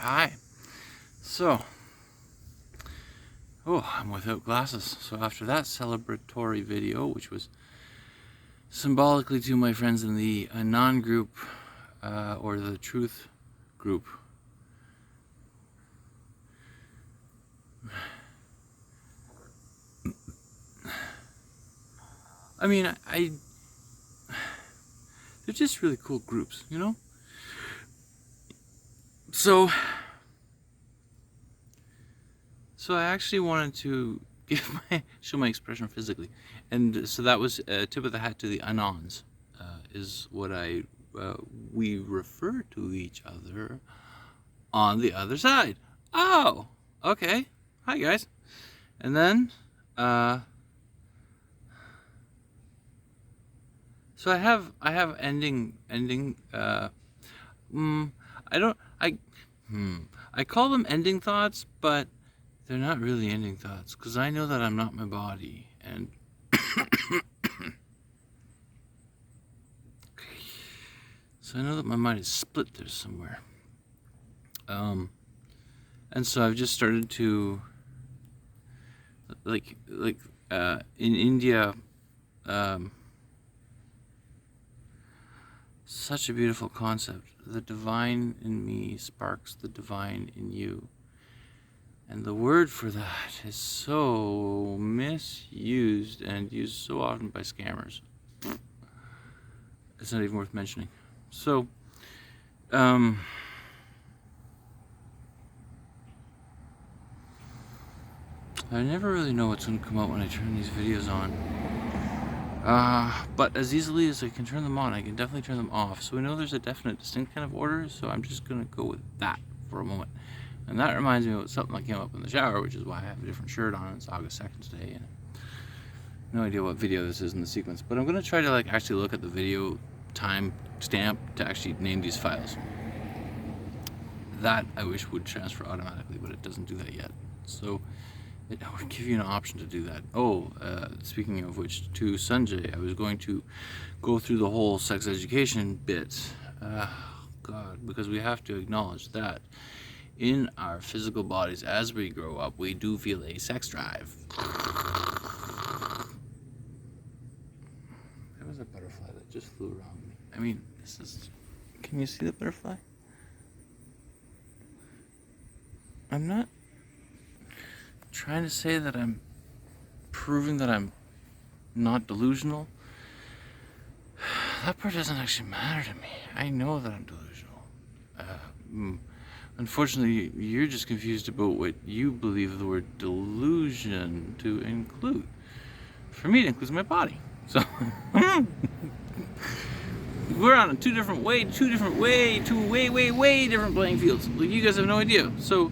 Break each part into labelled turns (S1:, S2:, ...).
S1: Hi. So, I'm without glasses. So after that celebratory video, which was symbolically to my friends in the Anon group, or the Truth group, I mean, they're just really cool groups, you know? So I actually wanted to show my expression physically, and so that was a tip of the hat to the Anons, is what we refer to each other on the other side. Oh, okay. Hi guys. And then, so I have ending. I call them ending thoughts, but they're not really ending thoughts, because I know that I'm not my body, and so I know that my mind is split there somewhere. And so I've just started to, like in India, such a beautiful concept. The divine in me sparks the divine in you. And the word for that is so misused and used so often by scammers. It's not even worth mentioning. So, I never really know what's going to come out when I turn these videos on. But as easily as I can turn them on, I can definitely turn them off. So we know there's a definite, distinct kind of order, so I'm just going to go with that for a moment. And that reminds me of something that came up in the shower, which is why I have a different shirt on. It's August 2nd today, and no idea what video this is in the sequence. But I'm going to try to actually look at the video time stamp to actually name these files. That I wish would transfer automatically, but it doesn't do that yet. So it would give you an option to do that. Speaking of which, to Sanjay, I was going to go through the whole sex education bit. God, because we have to acknowledge that in our physical bodies, as we grow up, we do feel a sex drive. There was a butterfly that just flew around me. I mean, can you see the butterfly? I'm not trying to say that I'm proving that I'm not delusional. That part doesn't actually matter to me. I know that I'm delusional. Unfortunately, you're just confused about what you believe the word delusion to include. For me, it includes my body. So we're on two way different playing fields. Like, you guys have no idea. So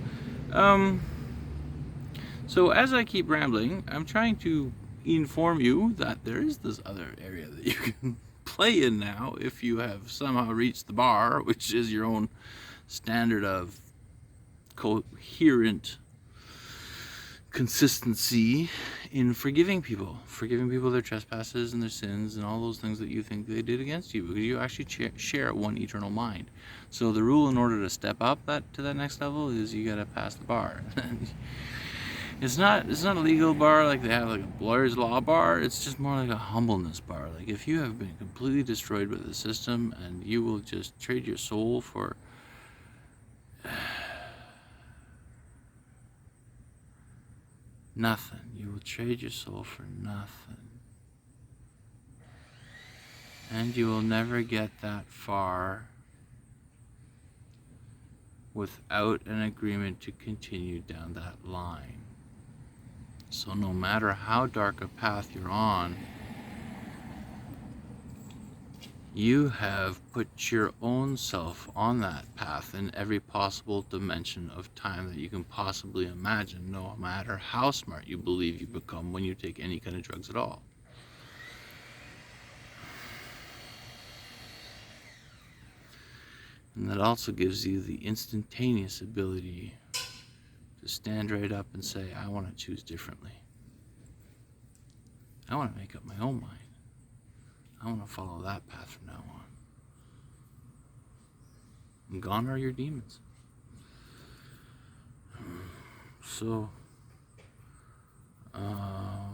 S1: as I keep rambling, I'm trying to inform you that there is this other area that you can play in now if you have somehow reached the bar, which is your own standard of coherent consistency in forgiving people their trespasses and their sins and all those things that you think they did against you, because you actually share one eternal mind. So the rule in order to step up to that next level is you gotta pass the bar. It's not a legal bar like they have like a lawyer's law bar. It's just more like a humbleness bar. Like, if you have been completely destroyed by the system and you will just trade your soul for nothing. You will trade your soul for nothing. And you will never get that far without an agreement to continue down that line. So no matter how dark a path you're on, you have put your own self on that path in every possible dimension of time that you can possibly imagine, no matter how smart you believe you become when you take any kind of drugs at all. And that also gives you the instantaneous ability to stand right up and say, I want to choose differently. I want to make up my own mind. I want to follow that path from now on. And gone are your demons. So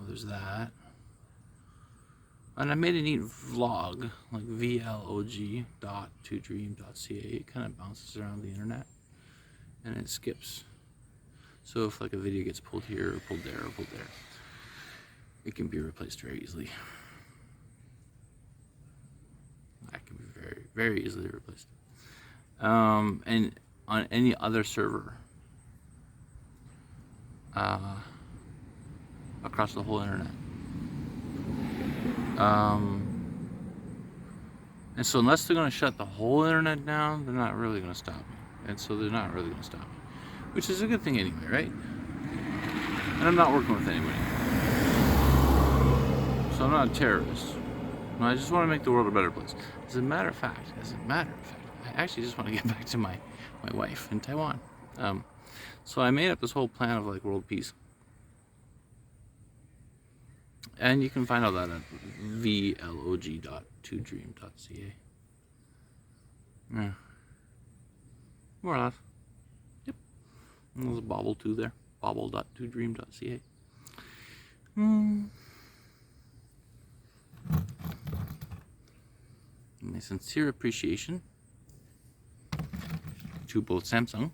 S1: there's that. And I made a neat vlog, like vlog20.2dream.ca. It kind of bounces around the internet and it skips. So if like a video gets pulled here or pulled there or pulled there, it can be replaced very easily. That can be very, very easily replaced. And on any other server across the whole internet. And so unless they're going to shut the whole internet down, they're not really going to stop me. And so they're not really going to stop me, which is a good thing anyway, right? And I'm not working with anybody, so I'm not a terrorist. No, I just want to make the world a better place. As a matter of fact, I actually just want to get back to my wife in Taiwan. So I made up this whole plan of like world peace. And you can find all that at vlog.2dream.ca. Yeah. More or less. Yep. And there's a bobble too there. Bobble.2dream.ca. My sincere appreciation to both Samsung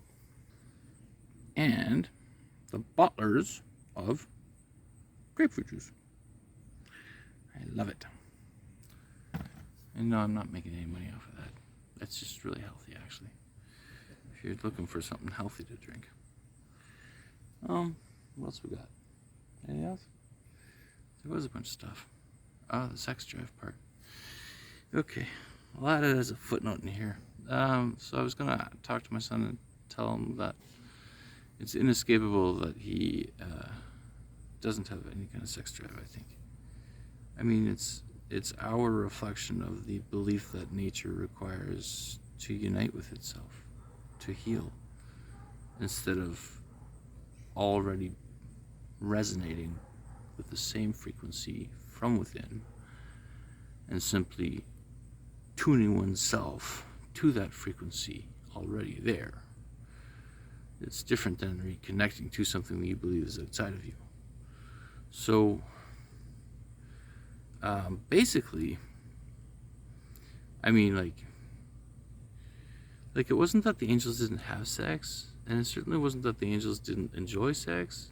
S1: and the bottlers of grapefruit juice. I love it. And no, I'm not making any money off of that. That's just really healthy, actually. If you're looking for something healthy to drink. What else we got? Anything else? There was a bunch of stuff. Oh, the sex drive part. Okay, well, that is a footnote in here. So I was gonna talk to my son and tell him that it's inescapable that he doesn't have any kind of sex drive, I think. I mean, it's our reflection of the belief that nature requires to unite with itself, to heal, instead of already resonating with the same frequency from within and simply tuning oneself to that frequency already there. It's different than reconnecting to something that you believe is outside of you. So basically, I mean, like it wasn't that the angels didn't have sex, and it certainly wasn't that the angels didn't enjoy sex.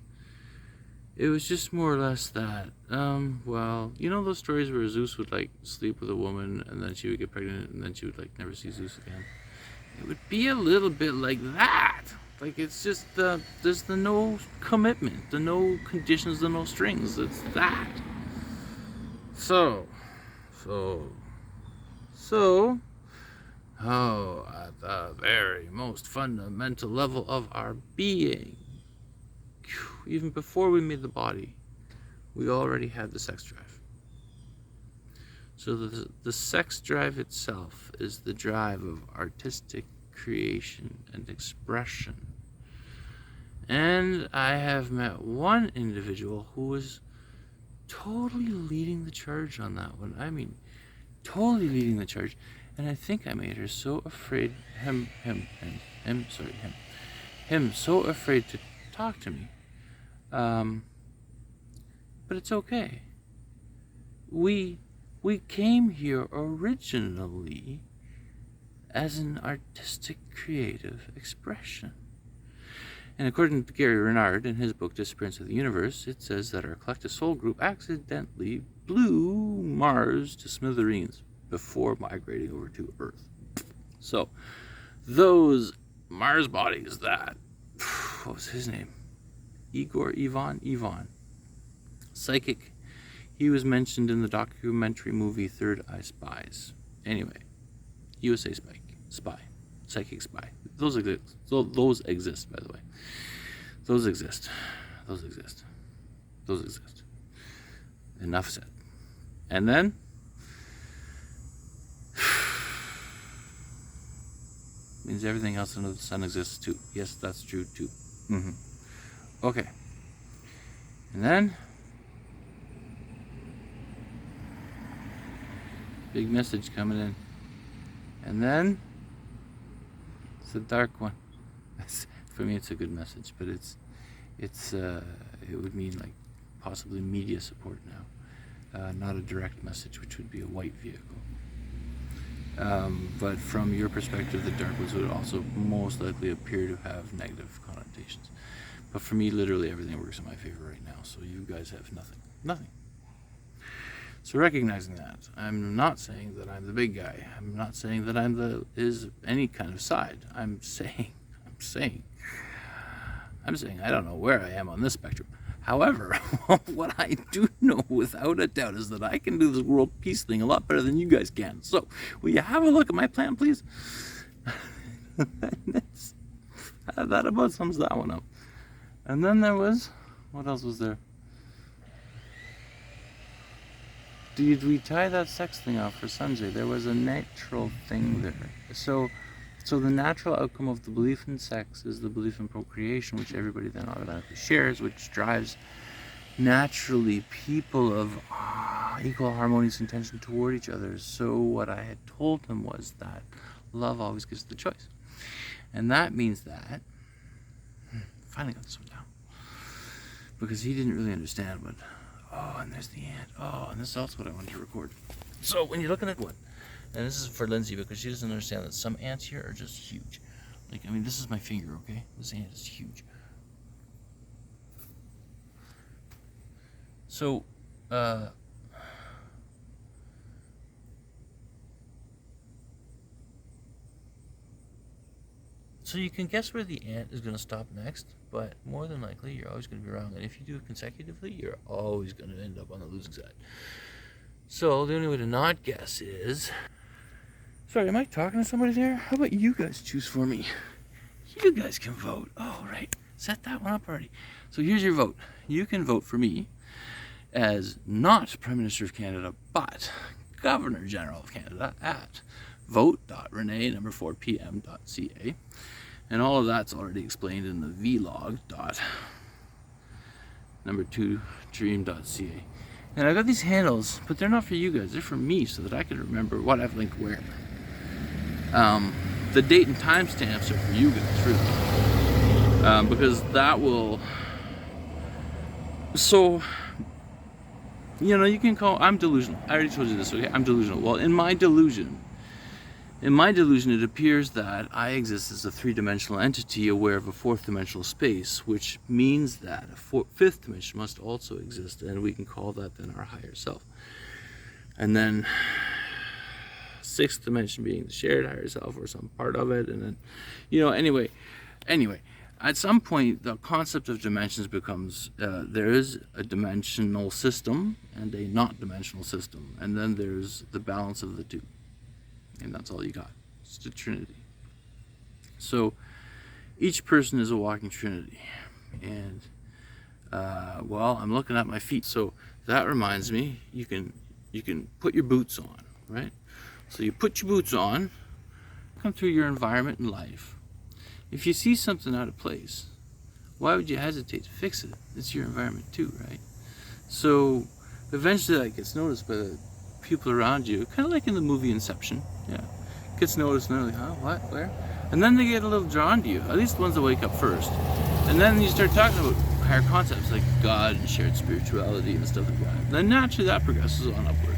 S1: It was just more or less that, well, you know those stories where Zeus would like sleep with a woman and then she would get pregnant and then she would like never see Zeus again? It would be a little bit like that. Like, it's just there's the no commitment, the no conditions, the no strings. It's that. So, at the very most fundamental level of our being, even before we made the body, we already had the sex drive. So the sex drive itself is the drive of artistic creation and expression. And I have met one individual who was totally leading the charge on that one. I mean, totally leading the charge. And I think I made her so afraid, him so afraid to talk to me. But it's okay. We came here originally as an artistic creative expression. And according to Gary Renard in his book Disappearance of the Universe, it says that our collective soul group accidentally blew Mars to smithereens before migrating over to Earth. So those Mars bodies that, what was his name? Ivan. Psychic. He was mentioned in the documentary movie Third Eye Spies. Anyway, USA spy, psychic spy. Those exist. Those exist, by the way. Those exist. Enough said. And then means everything else under the sun exists too. Yes, that's true too. Okay. And then big message coming in. And then it's a dark one. For me, it's a good message, but it's it would mean like possibly media support now, not a direct message, which would be a white vehicle. But from your perspective, the dark woods would also most likely appear to have negative connotations. But for me, literally everything works in my favor right now, so you guys have nothing. So recognizing that, I'm not saying that I'm the big guy. I'm not saying that is any kind of side. I'm saying I don't know where I am on this spectrum. However, what I do know without a doubt is that I can do this world peace thing a lot better than you guys can. So, will you have a look at my plan, please? That about sums that one up. And then there was, what else was there? Did we tie that sex thing off for Sanjay? There was a natural thing there. So the natural outcome of the belief in sex is the belief in procreation, which everybody then automatically shares, which drives naturally people of equal harmonious intention toward each other. So what I had told him was that love always gives the choice. And that means that, finally got this one down, because he didn't really understand what, and there's the ant, and this is also what I wanted to record. So when you're looking at one, and this is for Lindsay because she doesn't understand that some ants here are just huge. Like, I mean, this is my finger, okay? This ant is huge. So, so you can guess where the ant is going to stop next, but more than likely, you're always going to be wrong. And if you do it consecutively, you're always going to end up on the losing side. So the only way to not guess is... Sorry, am I talking to somebody there? How about you guys choose for me? You guys can vote. Oh, right. Set that one up already. So here's your vote. You can vote for me as not Prime Minister of Canada, but Governor General of Canada at vote.renee4pm.ca. And all of that's already explained in the vlog.2.2dream.ca. And I've got these handles, but they're not for you guys. They're for me so that I can remember what I've linked where. The date and time stamps are for you guys, really. Because that will... So, you can call... I'm delusional. I already told you this, okay? I'm delusional. Well, in my delusion, it appears that I exist as a three-dimensional entity aware of a fourth-dimensional space, which means that a fifth dimension must also exist, and we can call that then our higher self. And then sixth dimension being the shared higher self or some part of it, and then, anyway, at some point the concept of dimensions becomes, there is a dimensional system and a not dimensional system, and then there's the balance of the two. And that's all you got. It's the Trinity. So each person is a walking Trinity. And I'm looking at my feet. So that reminds me, you can put your boots on, right? So you put your boots on, come through your environment in life. If you see something out of place, why would you hesitate to fix it? It's your environment too, right? So eventually that gets noticed by the people around you, kind of like in the movie Inception. Yeah, gets noticed and they're like, huh, what, where? And then they get a little drawn to you, at least the ones that wake up first. And then you start talking about higher concepts like God and shared spirituality and stuff like that. Then naturally that progresses on upward,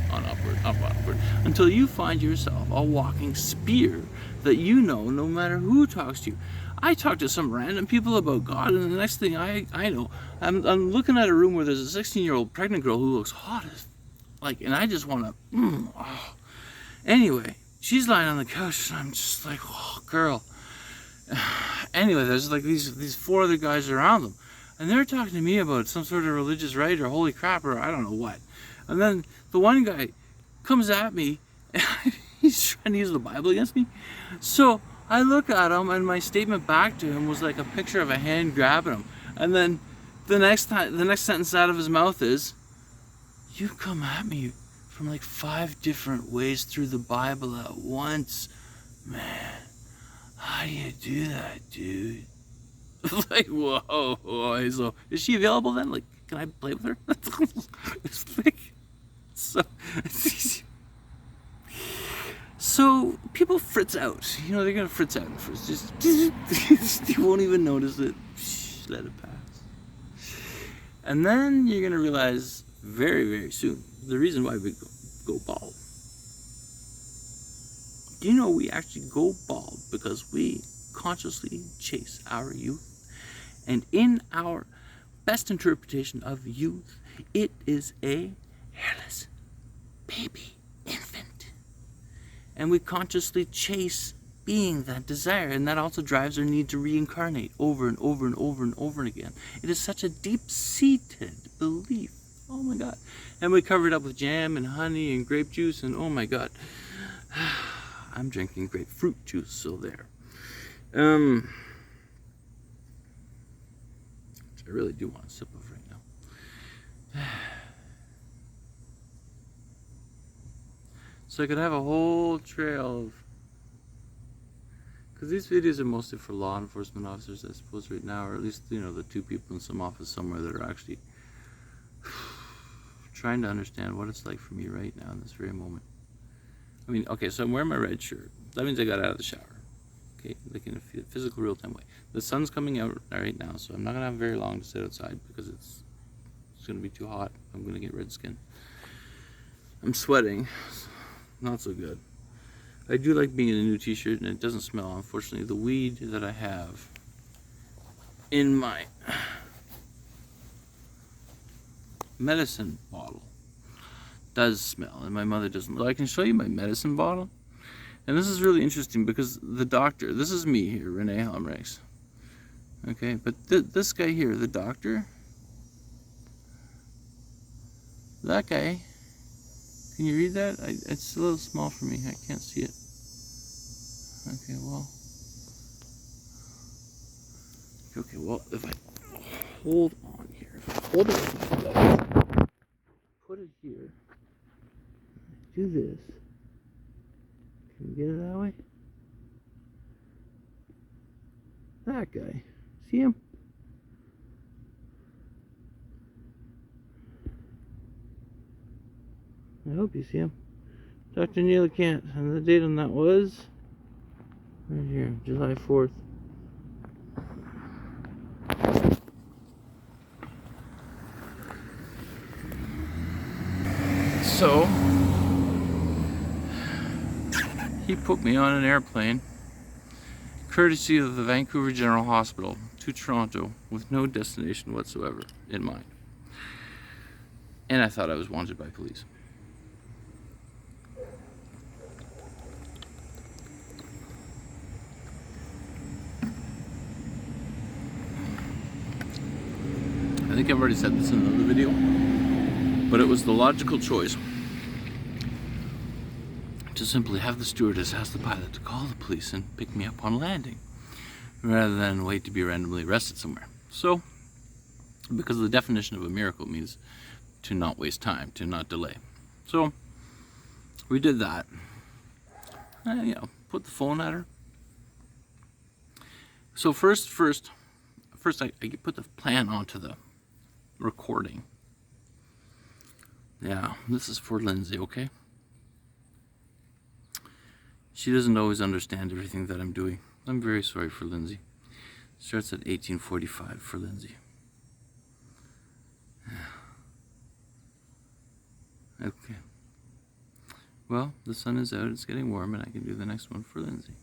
S1: until you find yourself a walking spear that no matter who talks to you. I talk to some random people about God, and the next thing I know, I'm looking at a room where there's a 16-year-old pregnant girl who looks hot as and I just want to, Anyway, she's lying on the couch, and I'm just like, oh, girl. Anyway, there's like these four other guys around them, and they're talking to me about some sort of religious rite or holy crap or I don't know what. And then the one guy comes at me, and he's trying to use the Bible against me. So I look at him, and my statement back to him was like a picture of a hand grabbing him. And then the next sentence out of his mouth is, "You come at me from like 5 different ways through the Bible at once. Man, how do you do that, dude?" Like, whoa. So, is she available then? Like, can I play with her? It's like, so people fritz out. They're gonna fritz out at first. Just you won't even notice it. Let it pass. And then you're going to realize very, very soon the reason why we go bald. Do you know we actually go bald because we consciously chase our youth? And in our best interpretation of youth, it is a hairless baby infant. And we consciously chase being that desire, and that also drives our need to reincarnate over and over and over and over again. It is such a deep-seated belief. Oh my God. And we cover it up with jam and honey and grape juice, and oh my God. I'm drinking grapefruit juice, so there. I really do want a sip of right now. So I could have a whole trail of, because these videos are mostly for law enforcement officers, I suppose, right now, or at least, you know, the two people in some office somewhere that are actually trying to understand what it's like for me right now in this very moment. I mean, okay, so I'm wearing my red shirt. That means I got out of the shower. Okay, like in a physical, real-time way. The sun's coming out right now, so I'm not gonna have very long to sit outside because it's gonna be too hot. I'm gonna get red skin. I'm sweating, not so good. I do like being in a new t-shirt, and it doesn't smell. Unfortunately, the weed that I have in my medicine bottle does smell, and my mother doesn't. I can show you my medicine bottle. And this is really interesting because the doctor, this is me here, Renee Helmrechts. Okay, but this guy here, the doctor, that guy, can you read that? It's a little small for me, I can't see it. Okay, well, if I hold on here, if I hold it like that, put it here, do this. Can you get it that way? That guy. See him? I hope you see him. Dr. Neil Kant. And the date on that was right here, July 4th. So he put me on an airplane, courtesy of the Vancouver General Hospital, to Toronto with no destination whatsoever in mind. And I thought I was wanted by police. I think I've already said this in another video, but it was the logical choice to simply have the stewardess ask the pilot to call the police and pick me up on landing, rather than wait to be randomly arrested somewhere. So, because the definition of a miracle means to not waste time, to not delay. So, we did that. You know, put the phone at her. So first I put the plan onto the recording. Yeah, this is for Lindsay, okay? She doesn't always understand everything that I'm doing. I'm very sorry for Lindsay. Starts at 18:45 for Lindsay. Okay. Well, the sun is out, it's getting warm, and I can do the next one for Lindsay.